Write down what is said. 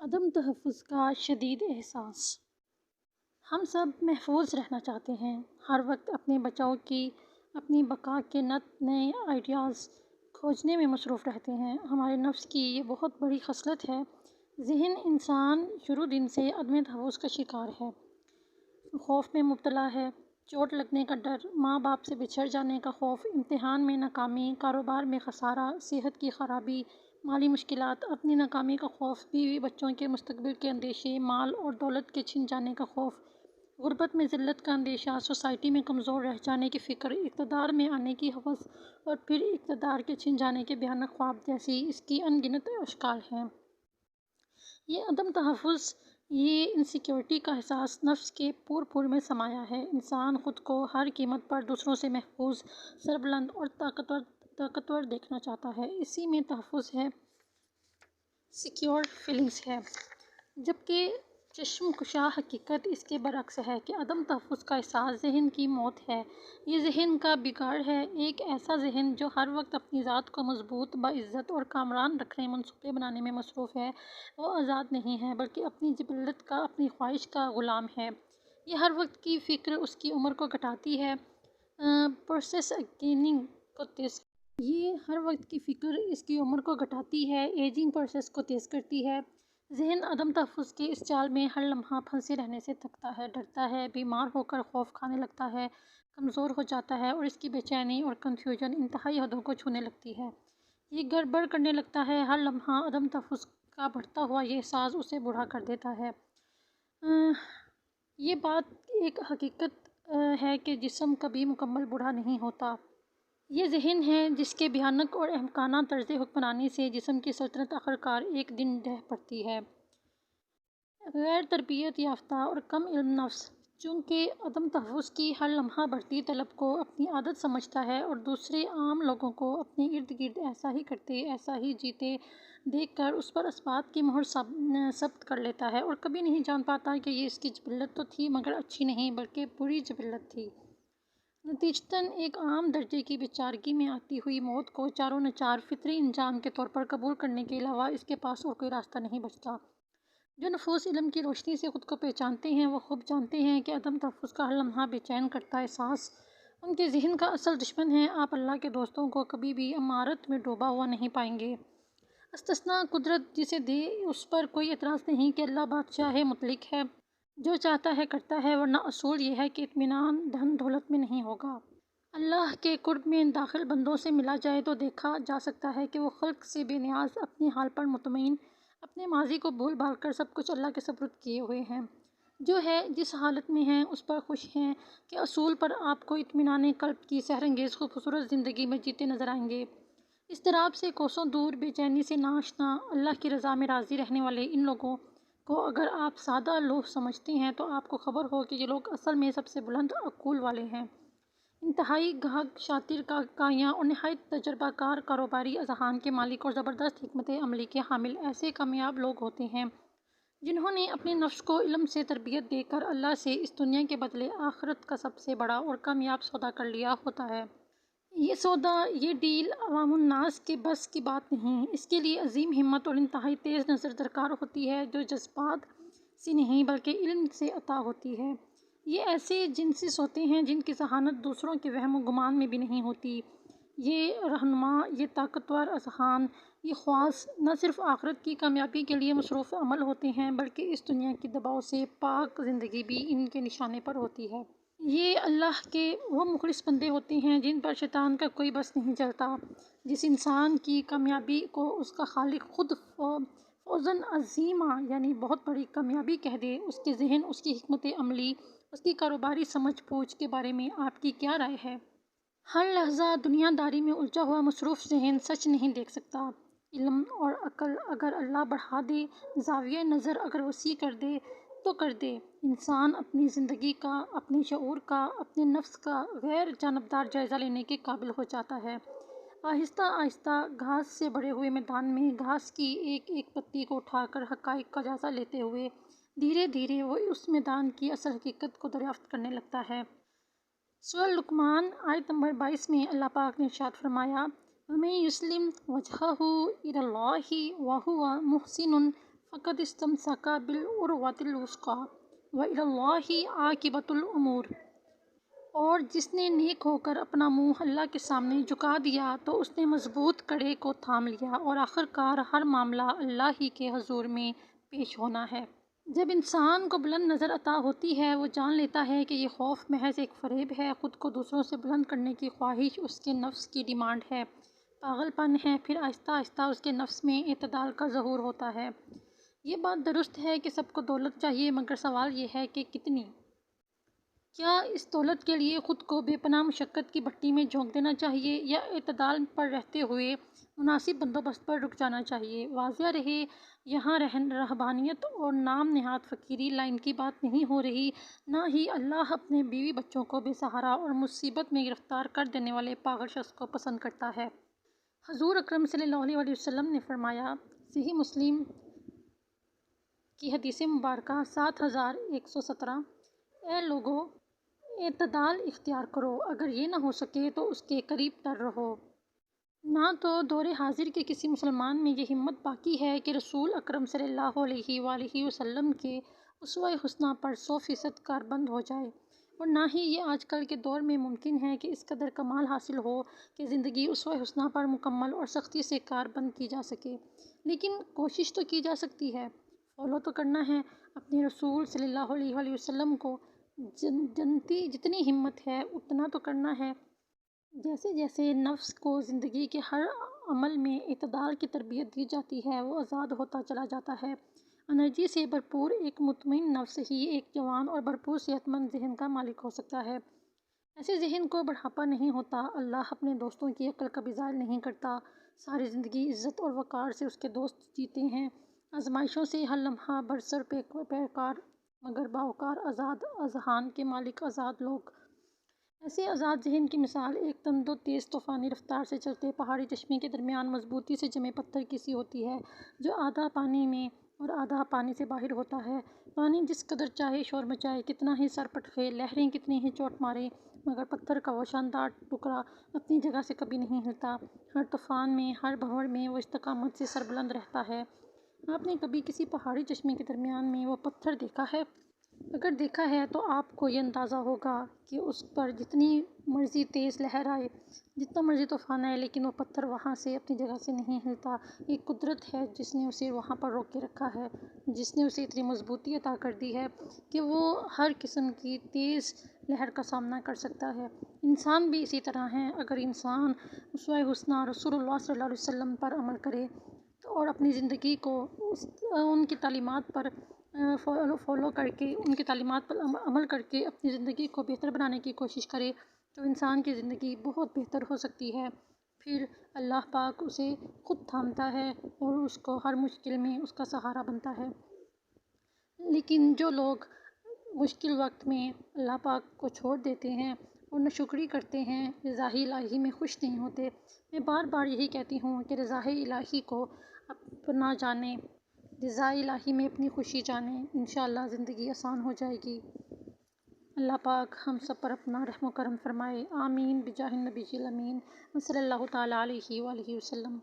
عدم تحفظ کا شدید احساس۔ ہم سب محفوظ رہنا چاہتے ہیں، ہر وقت اپنے بچاؤ کی، اپنی بقا کے نئے آئیڈیاز کھوجنے میں مصروف رہتے ہیں۔ ہمارے نفس کی یہ بہت بڑی خصلت ہے۔ ذہن انسان شروع دن سے عدم تحفظ کا شکار ہے، خوف میں مبتلا ہے۔ چوٹ لگنے کا ڈر، ماں باپ سے بچھڑ جانے کا خوف، امتحان میں ناکامی، کاروبار میں خسارہ، صحت کی خرابی، مالی مشکلات، اپنی ناکامی کا خوف، بیوی بچوں کے مستقبل کے اندیشے، مال اور دولت کے چھن جانے کا خوف، غربت میں ذلت کا اندیشہ، سوسائٹی میں کمزور رہ جانے کی فکر، اقتدار میں آنے کی ہوس اور پھر اقتدار کے چھن جانے کے بھیانک خواب جیسی اس کی ان گنت اشکال ہیں۔ یہ عدم تحفظ، یہ انسیکیورٹی کا احساس نفس کے پور میں سمایا ہے۔ انسان خود کو ہر قیمت پر دوسروں سے محفوظ، سربلند اور طاقتور دیکھنا چاہتا ہے۔ اسی میں تحفظ ہے، سیکیور فیلنگز ہے، جبکہ چشم کشا حقیقت اس کے برعکس ہے کہ عدم تحفظ کا احساس ذہن کی موت ہے۔ یہ ذہن کا بگاڑ ہے، ایک ایسا ذہن جو ہر وقت اپنی ذات کو مضبوط، باعزت اور کامران رکھنے منصوبے بنانے میں مصروف ہے۔ وہ آزاد نہیں ہے، بلکہ اپنی جبلت کا، اپنی خواہش کا غلام ہے۔ یہ ہر وقت کی فکر اس کی عمر کو گھٹاتی ہے، پروسیس اگیننگ کو تیز یہ ہر وقت کی فکر اس کی عمر کو گھٹاتی ہے، ایجنگ پروسیس کو تیز کرتی ہے۔ ذہن عدم تحفظ کے اس جال میں ہر لمحہ پھنسے رہنے سے تھکتا ہے، ڈرتا ہے، بیمار ہو کر خوف کھانے لگتا ہے، کمزور ہو جاتا ہے اور اس کی بے چینی اور کنفیوژن انتہائی حدوں کو چھونے لگتی ہے۔ یہ گڑبڑ کرنے لگتا ہے، ہر لمحہ عدم تحفظ کا بڑھتا ہوا یہ احساس اسے بوڑھا کر دیتا ہے۔ یہ بات ایک حقیقت ہے کہ جسم کبھی مکمل بوڑھا نہیں ہوتا۔ یہ ذہن ہے جس کے بھیانک اور احمقانہ طرز حکمرانی سے جسم کی سلطنت آخرکار ایک دن ڈھہ پڑتی ہے۔ غیر تربیت یافتہ اور کم علم نفس، چونکہ عدم تحفظ کی ہر لمحہ بڑھتی طلب کو اپنی عادت سمجھتا ہے اور دوسرے عام لوگوں کو اپنے ارد گرد ایسا ہی کرتے، ایسا ہی جیتے دیکھ کر اس پر اثبات کی مہر ثبت کر لیتا ہے، اور کبھی نہیں جان پاتا کہ یہ اس کی جبلت تو تھی، مگر اچھی نہیں بلکہ بری جبلت تھی۔ نتیجتاً ایک عام درجے کی بے چارگی میں آتی ہوئی موت کو چاروں نچار فطری انجام کے طور پر قبول کرنے کے علاوہ اس کے پاس اور کوئی راستہ نہیں بچتا۔ جو نفوس علم کی روشنی سے خود کو پہچانتے ہیں، وہ خوب جانتے ہیں کہ عدم تحفظ کا ہر لمحہ بے چین کرتا احساس ان کے ذہن کا اصل دشمن ہے۔ آپ اللہ کے دوستوں کو کبھی بھی امارت میں ڈوبا ہوا نہیں پائیں گے۔ استثناء قدرت جسے دے، اس پر کوئی اعتراض نہیں کہ اللہ بادشاہ مطلق ہے، جو چاہتا ہے کرتا ہے، ورنہ اصول یہ ہے کہ اطمینان دھن دولت میں نہیں ہوگا۔ اللہ کے قرب میں داخل بندوں سے ملا جائے تو دیکھا جا سکتا ہے کہ وہ خلق سے بے نیاز، اپنے حال پر مطمئن، اپنے ماضی کو بھول بھال کر سب کچھ اللہ کے سپرد کیے ہوئے ہیں، جو ہے جس حالت میں ہیں اس پر خوش ہیں کہ اصول پر آپ کو اطمینان قلب کی سحرانگیز خوبصورت زندگی میں جیتے نظر آئیں گے۔ اضطراب سے کوسوں دور، بے چینی سے ناآشنا، اللہ کی رضا میں راضی رہنے والے ان لوگوں کو اگر آپ سادہ لوح سمجھتے ہیں تو آپ کو خبر ہو کہ یہ لوگ اصل میں سب سے بلند عقول والے ہیں، انتہائی گاہک، شاطر کائیاں اور نہایت تجربہ کار کاروباری اذہان کے مالک اور زبردست حکمت عملی کے حامل ایسے کامیاب لوگ ہوتے ہیں جنہوں نے اپنے نفس کو علم سے تربیت دے کر اللہ سے اس دنیا کے بدلے آخرت کا سب سے بڑا اور کامیاب سودا کر لیا ہوتا ہے۔ یہ سودا، یہ ڈیل عوام الناس کے بس کی بات نہیں، اس کے لیے عظیم ہمت اور انتہائی تیز نظر درکار ہوتی ہے، جو جذبات سے نہیں بلکہ علم سے عطا ہوتی ہے۔ یہ ایسے جنسس ہوتے ہیں جن کی ذہانت دوسروں کے وہم و گمان میں بھی نہیں ہوتی۔ یہ رہنما، یہ طاقتور اذہان، یہ خواص نہ صرف آخرت کی کامیابی کے لیے مصروف عمل ہوتے ہیں بلکہ اس دنیا کی دباؤ سے پاک زندگی بھی ان کے نشانے پر ہوتی ہے۔ یہ اللہ کے وہ مخلص بندے ہوتے ہیں جن پر شیطان کا کوئی بس نہیں چلتا۔ جس انسان کی کامیابی کو اس کا خالق خود فوزاً عظیما، یعنی بہت بڑی کامیابی کہہ دے، اس کے ذہن، اس کی حکمت عملی، اس کی کاروباری سمجھ بوجھ کے بارے میں آپ کی کیا رائے ہے؟ ہر لحظہ دنیا داری میں الجھا ہوا مصروف ذہن سچ نہیں دیکھ سکتا۔ علم اور عقل اگر اللہ بڑھا دے، زاویہ نظر اگر وسیع کر دے تو کر دے، انسان اپنی زندگی کا، اپنے شعور کا، اپنے نفس کا غیر جانبدار جائزہ لینے کے قابل ہو جاتا ہے۔ آہستہ آہستہ گھاس سے بھرے ہوئے میدان میں گھاس کی ایک ایک پتی کو اٹھا کر حقائق کا جائزہ لیتے ہوئے دھیرے دھیرے وہ اس میدان کی اصل حقیقت کو دریافت کرنے لگتا ہے۔ سورہ لقمان آیت نمبر 22 میں اللہ پاک نے ارشاد فرمایا، وَمَن يُسْلِمْ وَجْهَهُ إِلَى اللَّهِ وَهُوَ مُحْسِنٌ فقد استمسک بالعروۃ الوثقی وإلی اللہ عاقبۃ الامور۔ اور جس نے نیک ہو کر اپنا منہ اللہ کے سامنے جھکا دیا تو اس نے مضبوط کڑے کو تھام لیا، اور آخرکار ہر معاملہ اللہ ہی کے حضور میں پیش ہونا ہے۔ جب انسان کو بلند نظر عطا ہوتی ہے، وہ جان لیتا ہے کہ یہ خوف محض ایک فریب ہے، خود کو دوسروں سے بلند کرنے کی خواہش اس کے نفس کی ڈیمانڈ ہے، پاگل پن ہے۔ پھر آہستہ آہستہ اس کے نفس میں اعتدال کا ظہور ہوتا ہے۔ یہ بات درست ہے کہ سب کو دولت چاہیے، مگر سوال یہ ہے کہ کتنی؟ کیا اس دولت کے لیے خود کو بے پناہ مشقت کی بھٹی میں جھونک دینا چاہیے، یا اعتدال پر رہتے ہوئے مناسب بندوبست پر رک جانا چاہیے؟ واضح رہے، یہاں رہبانیت اور نام نہاد فقیری لائن کی بات نہیں ہو رہی، نہ ہی اللہ اپنے بیوی بچوں کو بے سہارا اور مصیبت میں گرفتار کر دینے والے پاگل شخص کو پسند کرتا ہے۔ حضور اکرم صلی اللہ علیہ وسلم نے فرمایا، صحیح مسلم کی حدیث مبارکہ 7117، اے لوگو، اعتدال اختیار کرو، اگر یہ نہ ہو سکے تو اس کے قریب تر رہو۔ نہ تو دور حاضر کے کسی مسلمان میں یہ ہمت باقی ہے کہ رسول اکرم صلی اللہ علیہ وآلہ وسلم کے اسوہ حسنہ پر 100% کاربند ہو جائے، اور نہ ہی یہ آج کل کے دور میں ممکن ہے کہ اس قدر کمال حاصل ہو کہ زندگی اسوہ حسنہ پر مکمل اور سختی سے کاربند کی جا سکے۔ لیکن کوشش تو کی جا سکتی ہے، فالو تو کرنا ہے اپنے رسول صلی اللہ علیہ وآلہ وسلم کو، جتنی ہمت ہے اتنا تو کرنا ہے۔ جیسے جیسے نفس کو زندگی کے ہر عمل میں اعتدال کی تربیت دی جاتی ہے، وہ آزاد ہوتا چلا جاتا ہے۔ انرجی سے بھرپور ایک مطمئن نفس ہی ایک جوان اور بھرپور صحت مند ذہن کا مالک ہو سکتا ہے۔ ایسے ذہن کو بڑھاپا نہیں ہوتا۔ اللہ اپنے دوستوں کی عقل کا بھی ظاہر نہیں کرتا، ساری زندگی عزت اور وقار سے اس کے دوست جیتے ہیں، آزمائشوں سے ہر لمحہ برسر پیکار، مگر باوقار آزاد اذہان کے مالک آزاد لوگ۔ ایسے آزاد ذہن کی مثال ایک تند و تیز طوفانی رفتار سے چلتے پہاڑی چشمے کے درمیان مضبوطی سے جمے پتھر کی سی ہوتی ہے، جو آدھا پانی میں اور آدھا پانی سے باہر ہوتا ہے۔ پانی جس قدر چاہے شور مچائے، کتنا ہی سر پٹکے، لہریں کتنی ہی چوٹ مارے، مگر پتھر کا وہ شاندار ٹکڑا اپنی جگہ سے کبھی نہیں ہلتا۔ ہر طوفان میں، ہر بھنور میں وہ استقامت سے سربلند رہتا ہے۔ آپ نے کبھی کسی پہاڑی چشمے کے درمیان میں وہ پتھر دیکھا ہے؟ اگر دیکھا ہے تو آپ کو یہ اندازہ ہوگا کہ اس پر جتنی مرضی تیز لہر آئے، جتنا مرضی طوفان آئے، لیکن وہ پتھر وہاں سے اپنی جگہ سے نہیں ہلتا۔ یہ قدرت ہے جس نے اسے وہاں پر روک کے رکھا ہے، جس نے اسے اتنی مضبوطی عطا کر دی ہے کہ وہ ہر قسم کی تیز لہر کا سامنا کر سکتا ہے۔ انسان بھی اسی طرح ہیں۔ اگر انسان اسوہ حسنہ رسول اللہ صلی اللہ علیہ وسلم پر عمل کرے اور اپنی زندگی کو ان کی تعلیمات پر فالو کر کے، ان کی تعلیمات پر عمل کر کے اپنی زندگی کو بہتر بنانے کی کوشش کرے، تو انسان کی زندگی بہت بہتر ہو سکتی ہے۔ پھر اللہ پاک اسے خود تھامتا ہے اور اس کو ہر مشکل میں اس کا سہارا بنتا ہے۔ لیکن جو لوگ مشکل وقت میں اللہ پاک کو چھوڑ دیتے ہیں اور ناشکری کرتے ہیں، رضا الہی میں خوش نہیں ہوتے، میں بار بار یہی کہتی ہوں کہ رضا الہی کو اپنا جانیں، رضا الہی میں اپنی خوشی جانیں، انشاءاللہ زندگی آسان ہو جائے گی۔ اللہ پاک ہم سب پر اپنا رحم و کرم فرمائے، آمین بجاہ النبی الامین صلی اللہ تعالیٰ علیہ وآلہ وسلم۔